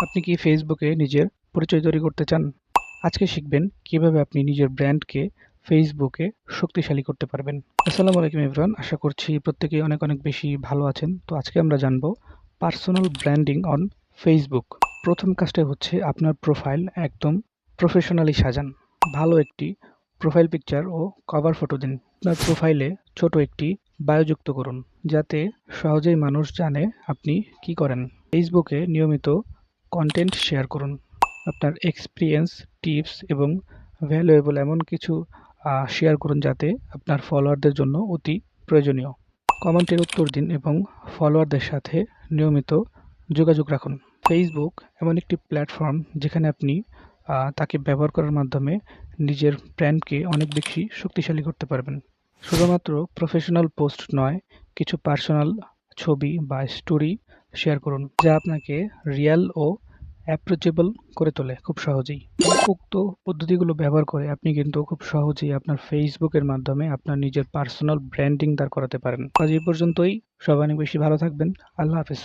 আপনি কি ফেসবুকে নিজের পরিচয় তৈরি করতে চান? আজকে শিখবেন কিভাবে আপনি নিজের ব্র্যান্ডকে ফেসবুকে শক্তিশালী করতে পারবেন। আসসালামু আলাইকুম এভরিওয়ান, আশা করছি প্রত্যেকেই অনেক অনেক বেশি ভালো আছেন। তো আজকে আমরা জানবো পার্সোনাল ব্র্যান্ডিং অন ফেসবুক। প্রথম কাজটা হচ্ছে আপনার প্রোফাইল একদম প্রফেশনালি সাজান। ভালো একটি প্রোফাইল পিকচার ও কভার ফটো দিন। আপনার প্রোফাইলে ছোট একটি বায়ো যুক্ত করুন, যাতে সহজেই মানুষ জানে আপনি কি করেন। ফেসবুকে নিয়মিত কন্টেন্ট শেয়ার করুন। আপনার এক্সপিরিয়েন্স, টিপস এবং ভ্যালুয়েবল এমন কিছু শেয়ার করুন যাতে আপনার ফলোয়ারদের জন্য অতি প্রয়োজনীয়। কমেন্টের উত্তর দিন এবং ফলোয়ারদের সাথে নিয়মিত যোগাযোগ রাখুন। ফেসবুক এমন একটি প্ল্যাটফর্ম যেখানে আপনি তাকে ব্যবহার করার মাধ্যমে নিজের ব্র্যান্ডকে অনেক বেশি শক্তিশালী করতে পারবেন। শুধুমাত্র প্রফেশনাল পোস্ট নয়, কিছু পার্সোনাল ছবি বা স্টোরি শেয়ার করুন যা আপনাকে রিয়েল ও অ্যাপ্রোচেবল করে তোলে খুব সহজেই। উক্ত পদ্ধতিগুলো ব্যবহার করে আপনি কিন্তু খুব সহজেই আপনার ফেসবুকের মাধ্যমে আপনার নিজের পার্সোনাল ব্র্যান্ডিং দাঁড় করাতে পারেন। আজ এই পর্যন্তই। সবাই অনেক বেশি ভালো থাকবেন। আল্লাহ হাফেজ।